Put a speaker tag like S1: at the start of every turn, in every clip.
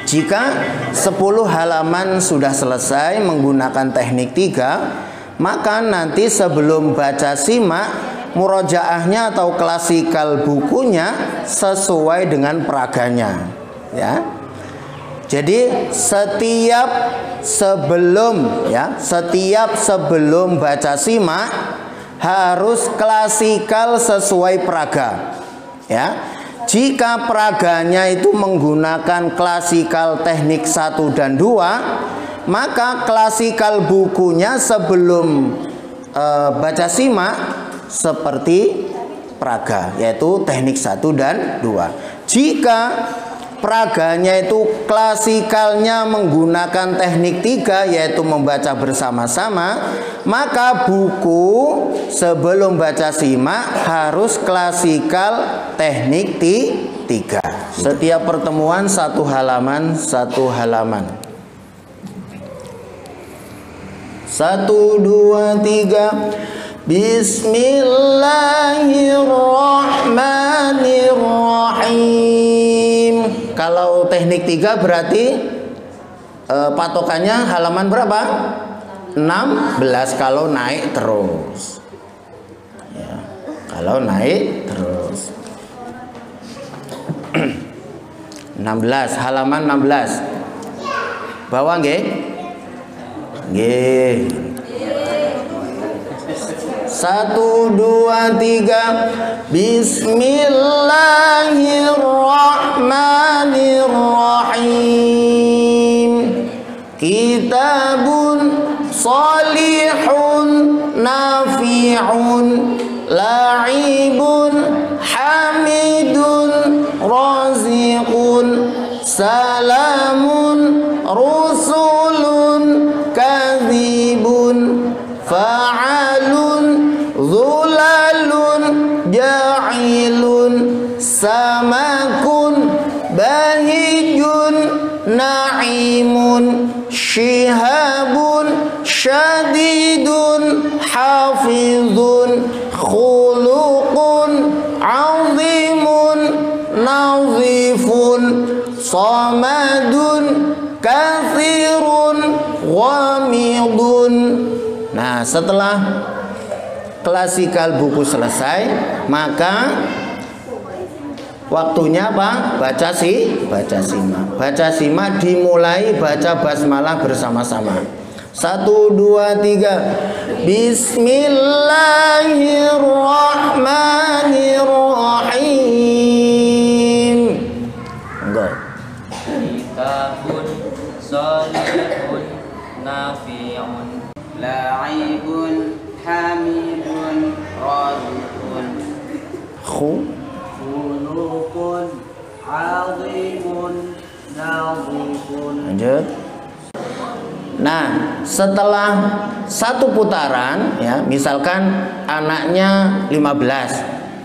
S1: Jika 10 halaman sudah selesai menggunakan teknik 3, maka nanti sebelum baca simak, murojaahnya atau klasikal bukunya sesuai dengan peraganya, ya. Jadi setiap sebelum baca simak harus klasikal sesuai peraga, ya. Jika peraganya itu menggunakan klasikal teknik 1 dan 2, maka klasikal bukunya sebelum baca simak seperti peraga, yaitu teknik 1 dan 2. Jika peraganya itu klasikalnya menggunakan teknik 3, yaitu membaca bersama-sama, maka buku sebelum baca simak harus klasikal teknik 3. Setiap pertemuan 1 halaman 1 halaman. 1, 2, 3. Bismillahirrahmanirrahim. Kalau teknik 3 berarti patokannya halaman berapa? 16 kalau naik terus, ya, kalau naik terus. 16, halaman 16 bawah nggih? Nggih. 1, 2, 3. Bismillahirrahmanirrahim. Kitabun salihun nafi'un la'ibun hamidun raziqun salamun rusulun kadhibun fa'alun zulalun ja'ilun samakun bahijun na'imun shihabun syadidun hafizun khuluqun azimun nazifun samadun kathirun ghamidun. Nah, setelah klasikal buku selesai, maka waktunya apa? Baca simak. Baca simak dimulai baca basmalah bersama-sama. 1, 2, 3. Bismillahirrahmanirrahim. Enggak.
S2: Kitabun salihun nafi'un la'ibun hamidun raziqun khuluqun azimun nazifun.
S1: Lanjut. Nah, setelah satu putaran, ya, misalkan anaknya 15,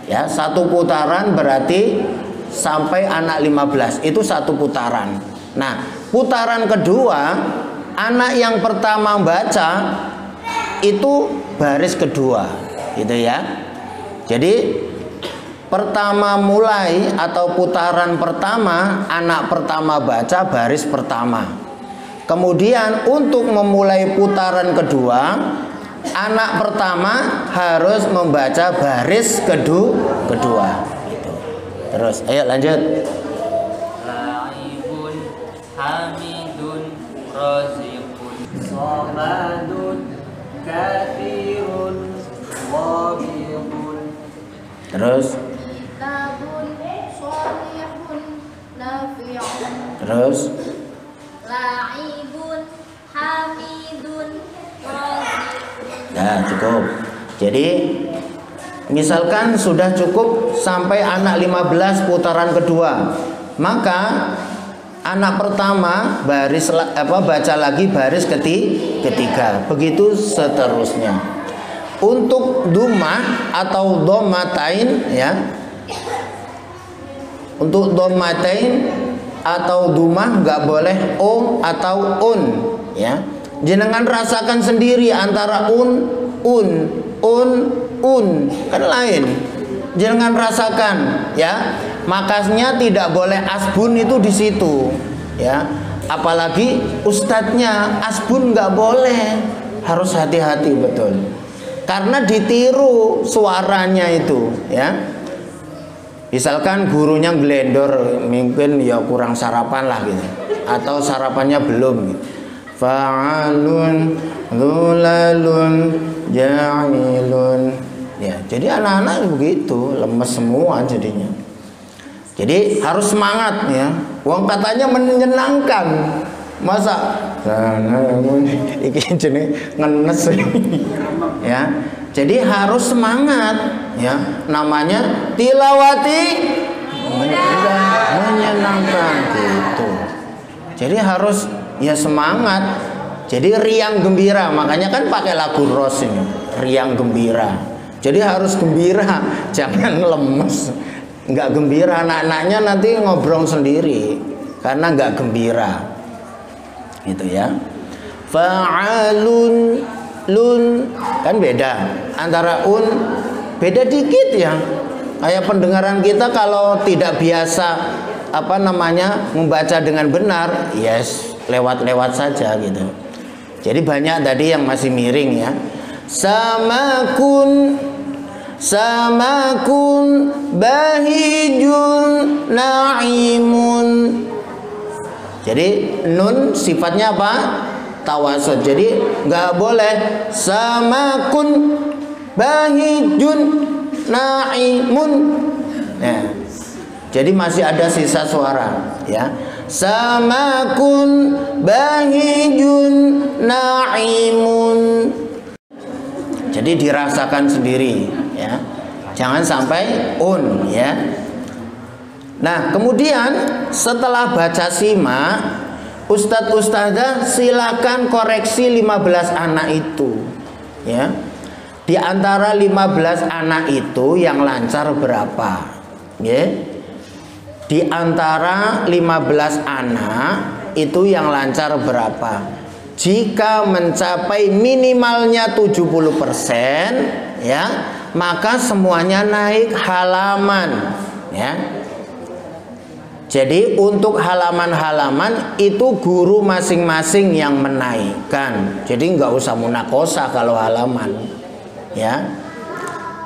S1: ya, satu putaran berarti sampai anak 15 itu satu putaran. Nah, putaran kedua, anak yang pertama baca itu baris kedua, gitu ya. Jadi pertama mulai atau putaran pertama, anak pertama baca baris pertama. Kemudian untuk memulai putaran kedua, anak pertama harus membaca baris kedua. Gitu. Terus, ayo lanjut.
S2: La'ibun hamidun raziqun samadun kathirun wabihun.
S1: Terus.
S3: Kitabun salihun nafi'un.
S1: Terus.
S3: La'ibun hamidun raziqun.
S1: Nah, cukup. Jadi misalkan sudah cukup sampai anak 15 putaran kedua, maka anak pertama baca lagi baris ketiga. Begitu seterusnya. Untuk dhammah atau dhammatain, ya. Untuk dhammatain atau dhammah nggak boleh o atau un, ya. Jenengan rasakan sendiri antara un kan lain. Jenengan rasakan, ya. Makasnya tidak boleh asbun itu di situ. ya. Apalagi ustadznya asbun nggak boleh, harus hati-hati betul. Karena ditiru suaranya itu, ya. Misalkan gurunya glendor, mungkin ya kurang sarapan lah gitu, atau sarapannya belum. Gitu. Fa'alun, dhulalun, ja'ilun. Ya, jadi anak-anak begitu, lemes semua jadinya. Jadi harus semangat ya. Wong katanya menyenangkan. Masa iki jenenge ngenes. Ya. Jadi harus semangat ya. Namanya tilawati menyenangkan gitu. Jadi harus ya semangat. Jadi riang gembira. Makanya kan pakai lagu Ros ini, riang gembira. Jadi harus gembira, jangan lemes. Nggak gembira, anak-anaknya nanti ngobrol sendiri karena nggak gembira gitu ya. Fa'alun lun kan beda antara beda dikit ya, kayak pendengaran kita kalau tidak biasa membaca dengan benar, yes, lewat-lewat saja gitu. Jadi banyak tadi yang masih miring ya. Samakun bahijun na'imun. Jadi nun sifatnya apa? Tawasud. Jadi nggak boleh samakun bahijun na'imun. Nah, jadi masih ada sisa suara ya. Samakun bahijun na'imun. Jadi dirasakan sendiri ya. Jangan sampai ya. Nah, kemudian setelah baca simak, Ustadz Ustadzah silakan koreksi 15 anak itu ya. Di antara 15 anak itu yang lancar berapa? Ya. Di antara 15 anak itu yang lancar berapa? Jika mencapai minimalnya 70% ya, maka semuanya naik halaman ya. Jadi untuk halaman-halaman itu guru masing-masing yang menaikkan. Jadi nggak usah munakosa kalau halaman ya.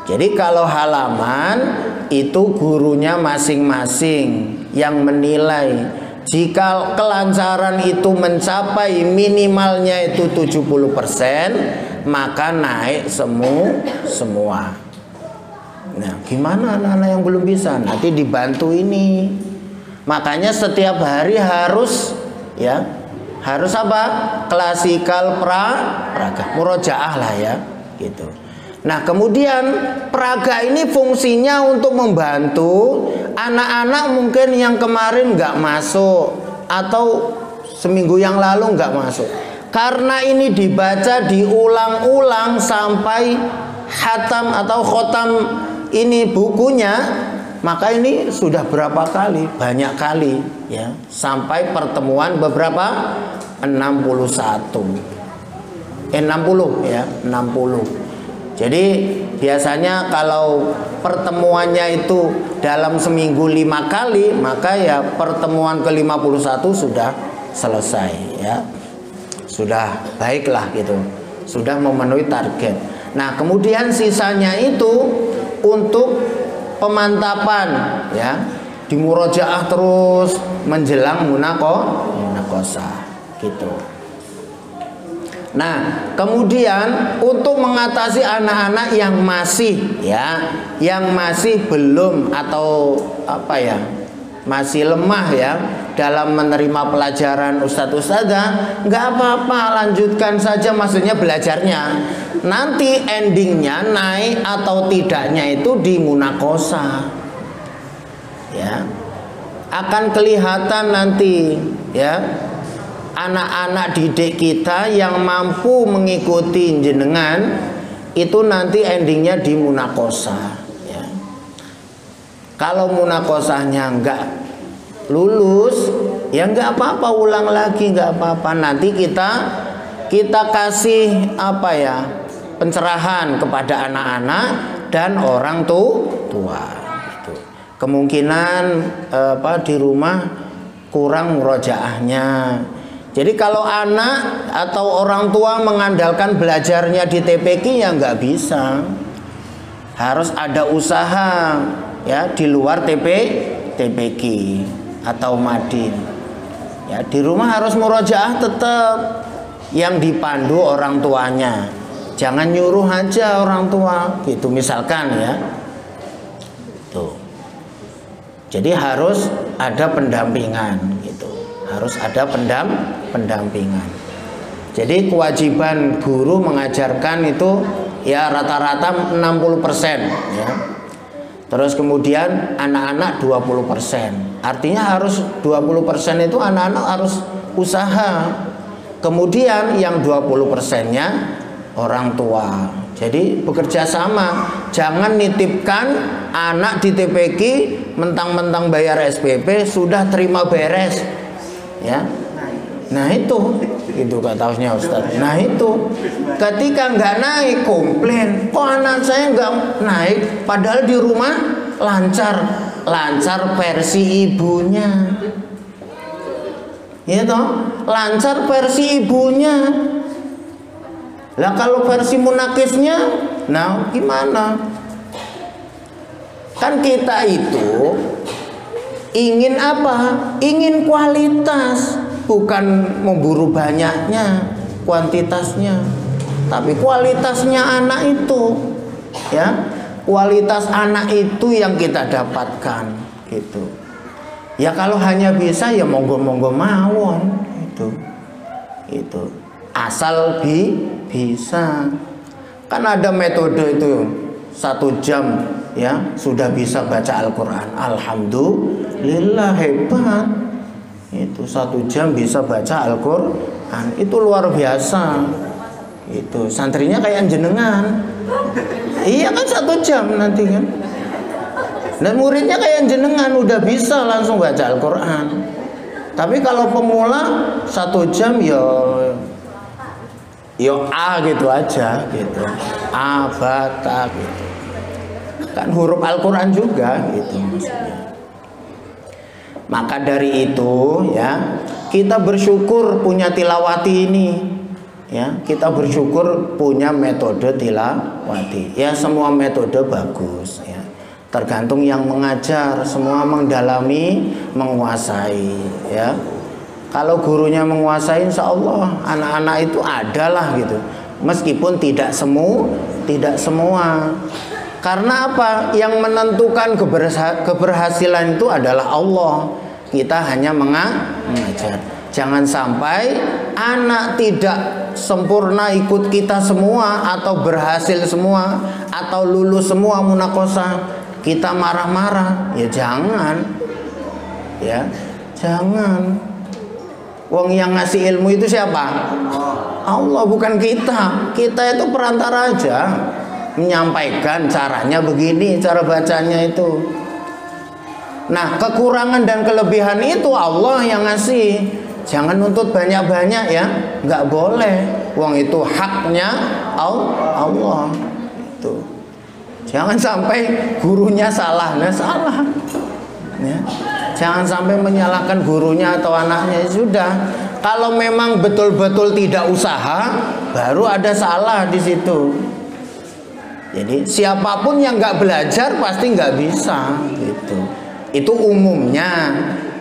S1: Jadi kalau halaman itu gurunya masing-masing yang menilai. Jika kelancaran itu mencapai minimalnya itu 70%, maka naik semua. Nah, gimana anak-anak yang belum bisa? Nanti dibantu ini. Makanya setiap hari harus ya, harus apa? Klasikal praga, murojaah lah ya, gitu. Nah, kemudian praga ini fungsinya untuk membantu anak-anak mungkin yang kemarin nggak masuk atau seminggu yang lalu nggak masuk. Karena ini dibaca diulang-ulang sampai khatam atau khotam ini bukunya, maka ini sudah berapa kali? Banyak kali ya. Sampai pertemuan beberapa 61. 60 ya, 60. Jadi biasanya kalau pertemuannya itu dalam seminggu 5 kali, maka ya pertemuan ke-51 sudah selesai ya. Sudah baiklah gitu. Sudah memenuhi target. Nah, kemudian sisanya itu untuk pemantapan ya. Di murojaah terus menjelang munakosah gitu. Nah, kemudian untuk mengatasi anak-anak yang masih ya, yang masih belum atau masih lemah ya dalam menerima pelajaran Ustadz Ustadzah, nggak apa-apa, lanjutkan saja, maksudnya belajarnya. Nanti endingnya naik atau tidaknya itu di munakosah ya, akan kelihatan nanti ya. Anak-anak didik kita yang mampu mengikuti jenengan itu nanti endingnya di munakosah ya. Kalau munakosahnya nggak lulus ya nggak apa-apa, ulang lagi nggak apa-apa. Nanti kita kasih pencerahan kepada anak-anak dan orang tua. Kemungkinan di rumah kurang murojaahnya. Jadi kalau anak atau orang tua mengandalkan belajarnya di TPQ ya nggak bisa. Harus ada usaha ya di luar TPQ atau madin. Ya di rumah harus murojaah tetap, yang dipandu orang tuanya. Jangan nyuruh aja orang tua gitu misalkan ya. Tuh. Jadi harus ada pendampingan gitu. Harus ada pendampingan. Jadi kewajiban guru mengajarkan itu ya rata-rata 60% ya. Terus kemudian anak-anak 20%. Artinya harus 20% itu anak-anak harus usaha. Kemudian yang 20%-nya orang tua. Jadi bekerja sama. Jangan nitipkan anak di TPQ mentang-mentang bayar SPP sudah terima beres. Ya. Nah itu kata Ustaz. Nah itu ketika nggak naik komplain, kok anak saya nggak naik, padahal di rumah lancar versi ibunya, ya toh, lancar versi ibunya. Lah kalau versi munakisnya, nah gimana? Kan kita itu ingin apa? Ingin kualitas. Bukan memburu banyaknya, kuantitasnya, tapi kualitasnya anak itu, ya, kualitas anak itu yang kita dapatkan, gitu. Ya kalau hanya bisa ya monggo-monggo mawon, itu, asal bisa. Kan ada metode itu 1 jam, ya sudah bisa baca Al-Quran. Alhamdulillah hebat. Itu 1 jam bisa baca Al-Quran, itu luar biasa. Itu santrinya kayak jenengan. Iya kan 1 jam nanti kan. Dan muridnya kayak jenengan udah bisa langsung baca Al-Quran. Tapi kalau pemula 1 jam yo A gitu aja gitu. A bata gitu. Kan huruf Al-Quran juga gitu maksudnya. Maka dari itu ya kita bersyukur punya tilawati ini ya, kita bersyukur punya metode tilawati ya. Semua metode bagus ya, tergantung yang mengajar. Semua mendalami, menguasai ya. Kalau gurunya menguasai, insya Allah anak-anak itu adalah gitu, meskipun tidak semua. Karena apa? Yang menentukan keberhasilan itu adalah Allah. Kita hanya mengajar. Jangan sampai anak tidak sempurna ikut kita semua, atau berhasil semua, atau lulus semua munakosah, kita marah-marah. Ya jangan. Ya, jangan. Wong yang ngasih ilmu itu siapa? Allah, bukan kita. Kita itu perantara aja. Menyampaikan caranya begini, cara bacanya itu. Nah, kekurangan dan kelebihan itu Allah yang ngasih. Jangan nuntut banyak-banyak ya, nggak boleh. Wong itu haknya Allah. Itu. Jangan sampai gurunya salah, salah. Ya. Jangan sampai menyalahkan gurunya atau anaknya. Sudah. Kalau memang betul-betul tidak usaha, baru ada salah di situ. Jadi siapapun yang nggak belajar pasti nggak bisa gitu. Itu umumnya,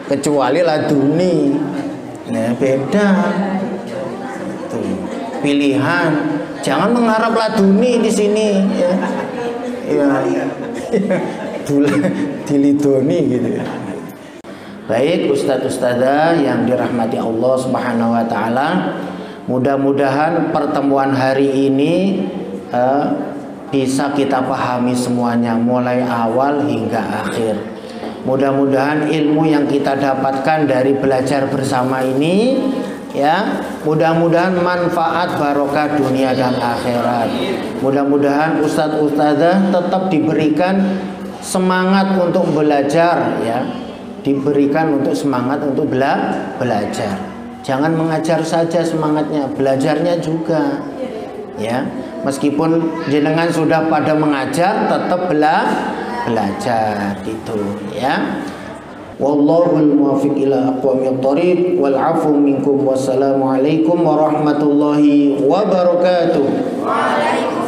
S1: kecuali laduni. Nah, beda. Itu pilihan. Jangan mengharap laduni di sini ya. Ya. Dilidoni gitu. Baik ustadz-ustadzah yang dirahmati Allah Subhanahu wa taala, mudah-mudahan pertemuan hari ini bisa kita pahami semuanya mulai awal hingga akhir. Mudah-mudahan ilmu yang kita dapatkan dari belajar bersama ini ya, mudah-mudahan manfaat barokah dunia dan akhirat. Mudah-mudahan ustadz-ustadzah tetap diberikan semangat untuk belajar ya, diberikan untuk semangat untuk belajar. Jangan mengajar saja semangatnya, belajarnya juga ya. Meskipun jenengan sudah pada mengajar, tetap belajar itu ya. Wallahul muwaffiq ila aqwamit thoriq wal 'afwu minkum. Wassalamualaikum warahmatullahi wabarakatuh.
S3: Waalaikumsalam.